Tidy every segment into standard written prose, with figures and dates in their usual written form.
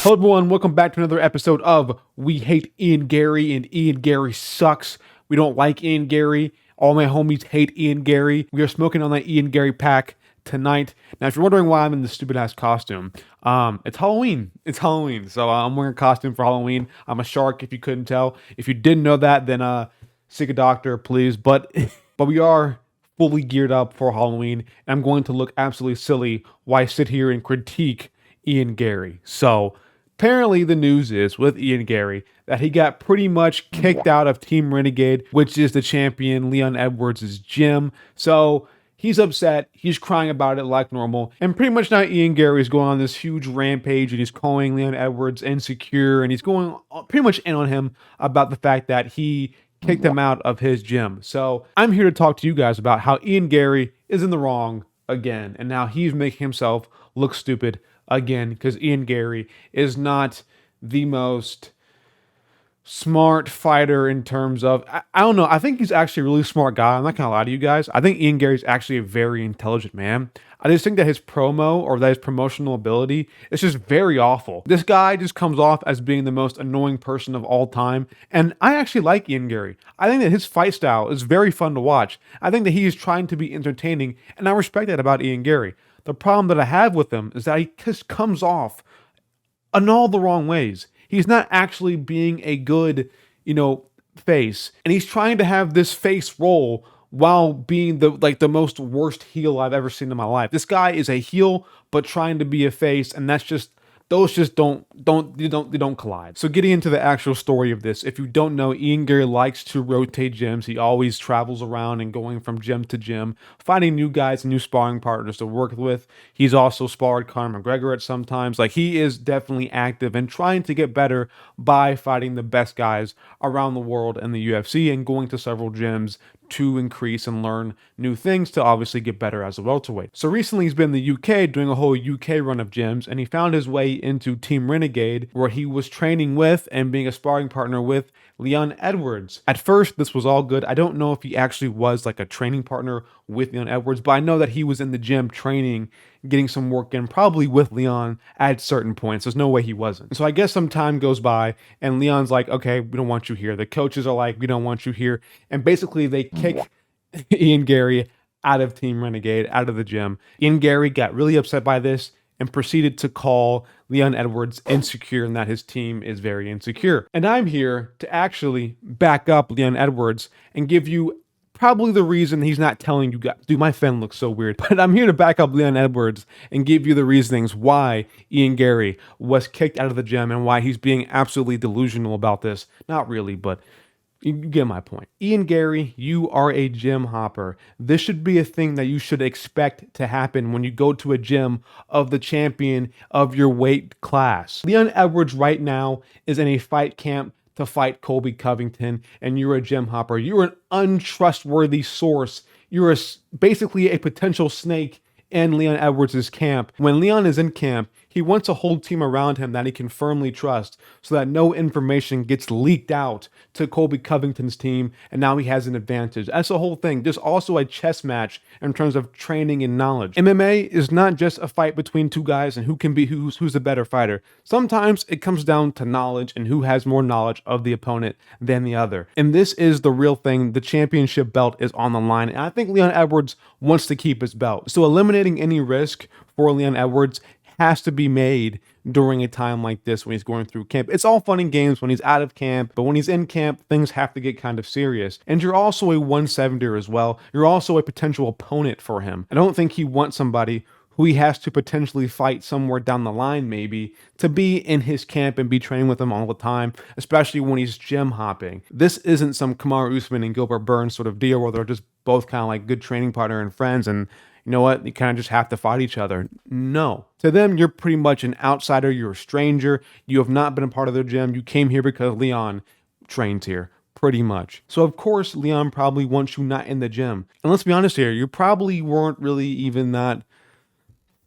Hello everyone, welcome back to another episode of We Hate Ian Garry and Ian Garry Sucks. We don't like Ian Garry. All my homies hate Ian Garry. We are smoking on that Ian Garry pack tonight. Now, if you're wondering why I'm in this stupid ass costume, it's Halloween. It's Halloween, so I'm wearing a costume for Halloween. I'm a shark, if you couldn't tell. If you didn't know that, then seek a doctor, please. But we are fully geared up for Halloween, and I'm going to look absolutely silly while I sit here and critique Ian Garry. So apparently the news is with Ian Garry that he got pretty much kicked out of Team Renegade, which is the champion Leon Edwards' gym. So he's upset. He's crying about it like normal. And pretty much now Ian Garry is going on this huge rampage and he's calling Leon Edwards insecure and he's going pretty much in on him about the fact that he kicked him out of his gym. So I'm here to talk to you guys about how Ian Garry is in the wrong again and now he's making himself look stupid again, because Ian Garry is not the most smart fighter in terms of, I don't know, I think he's actually a really smart guy. I'm not gonna lie to you guys. I think Ian Garry's actually a very intelligent man. I just think that his promo or that his promotional ability is just very awful. This guy just comes off as being the most annoying person of all time. And I actually like Ian Garry. I think that his fight style is very fun to watch. I think that he is trying to be entertaining, and I respect that about Ian Garry. The problem that I have with him is that he just comes off in all the wrong ways. He's not actually being a good, face. And he's trying to have this face role while being the most worst heel I've ever seen in my life. This guy is a heel, but trying to be a face, and that's just those just don't collide. So getting into the actual story of this, if you don't know, Ian Garry likes to rotate gyms. He always travels around and going from gym to gym, finding new guys and new sparring partners to work with. He's also sparred Conor McGregor at some times. Like, he is definitely active and trying to get better by fighting the best guys around the world in the UFC and going to several gyms to increase and learn new things to obviously get better as a welterweight. So recently he's been in the UK doing a whole UK run of gyms, and he found his way into Team Renegade, where he was training with and being a sparring partner with Leon Edwards. At first, this was all good. I don't know if he actually was like a training partner with Leon Edwards, but I know that he was in the gym training, getting some work in, probably with Leon at certain points. There's no way he wasn't. So I guess some time goes by and Leon's like, okay, we don't want you here. The coaches are like, we don't want you here. And basically they kick Ian Garry out of Team Renegade, out of the gym. Ian Garry got really upset by this and proceeded to call Leon Edwards insecure and that his team is very insecure. And I'm here to actually back up Leon Edwards and give you probably the reason he's not telling you guys. Dude, my fen looks so weird. But I'm here to back up Leon Edwards and give you the reasonings why Ian Garry was kicked out of the gym and why he's being absolutely delusional about this. Not really, but you get my point. Ian Garry, you are a gym hopper. This should be a thing that you should expect to happen when you go to a gym of the champion of your weight class. Leon Edwards right now is in a fight camp to fight Colby Covington, and you're a gym hopper. You're an untrustworthy source. You're basically a potential snake in Leon Edwards' camp. When Leon is in camp, he wants a whole team around him that he can firmly trust so that no information gets leaked out to Colby Covington's team, and now he has an advantage. That's the whole thing. There's also a chess match in terms of training and knowledge. MMA is not just a fight between two guys and who's the better fighter. Sometimes it comes down to knowledge and who has more knowledge of the opponent than the other. And this is the real thing. The championship belt is on the line, and I think Leon Edwards wants to keep his belt. So eliminating any risk for Leon Edwards has to be made during a time like this when he's going through camp. It's all fun and games when he's out of camp, but when he's in camp, things have to get kind of serious. And you're also a 170er as well. You're also a potential opponent for him. I don't think he wants somebody who he has to potentially fight somewhere down the line maybe to be in his camp and be training with him all the time, especially when he's gym hopping. This isn't some Kamaru Usman and Gilbert Burns sort of deal where they're just both kind of like good training partner and friends, and you know what, you kind of just have to fight each other. No. To them, you're pretty much an outsider. You're a stranger. You have not been a part of their gym. You came here because Leon trains here, pretty much. So of course, Leon probably wants you not in the gym. And let's be honest here, you probably weren't really even that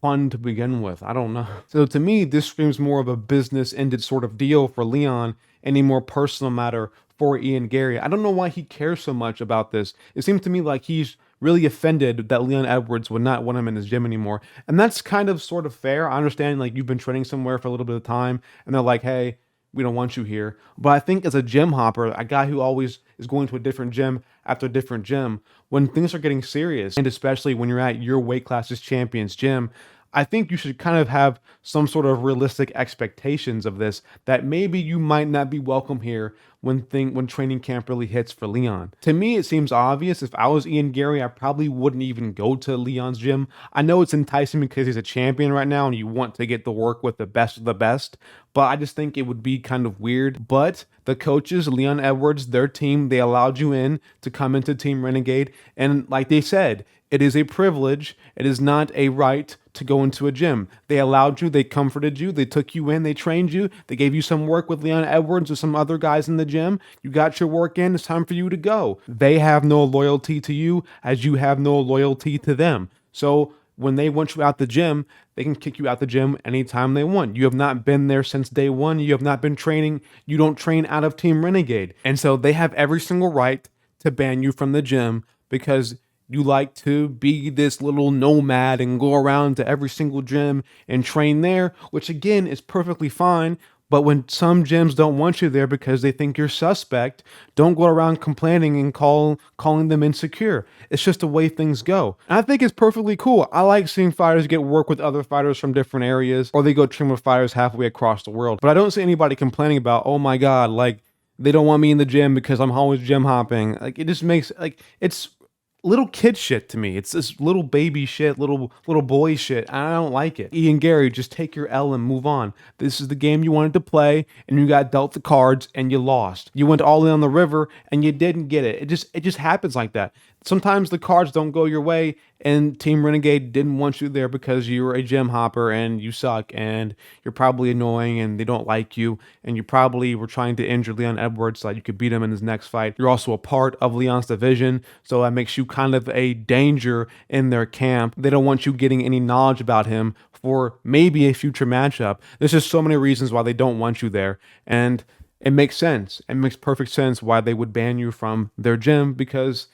fun to begin with. I don't know. So to me, this screams more of a business-ended sort of deal for Leon and a more personal matter for Ian Garry. I don't know why he cares so much about this. It seems to me like he's really offended that Leon Edwards would not want him in his gym anymore. And that's kind of sort of fair. I understand like you've been training somewhere for a little bit of time and they're like, hey, we don't want you here. But I think as a gym hopper, a guy who always is going to a different gym after a different gym, when things are getting serious, and especially when you're at your weight class's champion's gym, I think you should kind of have some sort of realistic expectations of this, that maybe you might not be welcome here when training camp really hits for Leon. To me, it seems obvious. If I was Ian Garry, I probably wouldn't even go to Leon's gym. I know it's enticing because he's a champion right now and you want to get to work with the best of the best, but I just think it would be kind of weird. But the coaches, Leon Edwards, their team, they allowed you in to come into Team Renegade. And like they said, it is a privilege. It is not a right to go into a gym. They allowed you, they comforted you, they took you in, they trained you, they gave you some work with Leon Edwards or some other guys in the gym. You got your work in, it's time for you to go. They have no loyalty to you as you have no loyalty to them. So when they want you out the gym, they can kick you out the gym anytime they want. You have not been there since day one. You have not been training. You don't train out of Team Renegade. And so they have every single right to ban you from the gym because you like to be this little nomad and go around to every single gym and train there, which again is perfectly fine. But when some gyms don't want you there because they think you're suspect, don't go around complaining and calling them insecure. It's just the way things go. And I think it's perfectly cool. I like seeing fighters get work with other fighters from different areas, or they go train with fighters halfway across the world. But I don't see anybody complaining about, oh my God, like they don't want me in the gym because I'm always gym hopping. Like it just makes like it's little kid shit to me. It's this little baby shit, little boy shit. I don't like it. Ian Garry, just take your L and move on. This is the game you wanted to play, and you got dealt the cards and you lost. You went all in on the river and you didn't get it. It just happens like that. Sometimes the cards don't go your way, and Team Renegade didn't want you there because you were a gym hopper and you suck and you're probably annoying and they don't like you, and you probably were trying to injure Leon Edwards so that you could beat him in his next fight. You're also a part of Leon's division, so that makes you kind of a danger in their camp. They don't want you getting any knowledge about him for maybe a future matchup. There's just so many reasons why they don't want you there, and it makes sense. It makes perfect sense why they would ban you from their gym, because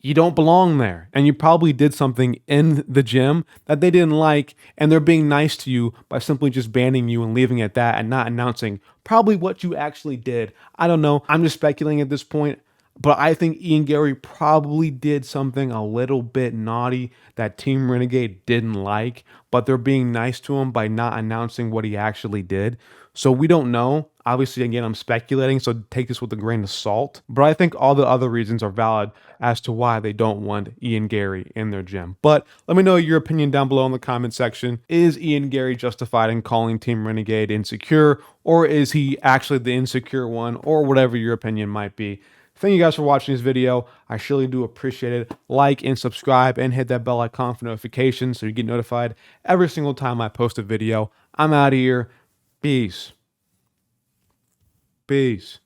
you don't belong there. And you probably did something in the gym that they didn't like, and they're being nice to you by simply just banning you and leaving it at that and not announcing probably what you actually did. I don't know. I'm just speculating at this point, but I think Ian Garry probably did something a little bit naughty that Team Renegade didn't like, but they're being nice to him by not announcing what he actually did. So we don't know. Obviously, again, I'm speculating, so take this with a grain of salt. But I think all the other reasons are valid as to why they don't want Ian Garry in their gym. But let me know your opinion down below in the comment section. Is Ian Garry justified in calling Team Renegade insecure, or is he actually the insecure one, or whatever your opinion might be? Thank you guys for watching this video. I surely do appreciate it. Like and subscribe and hit that bell icon for notifications so you get notified every single time I post a video. I'm out of here. Peace. Peace.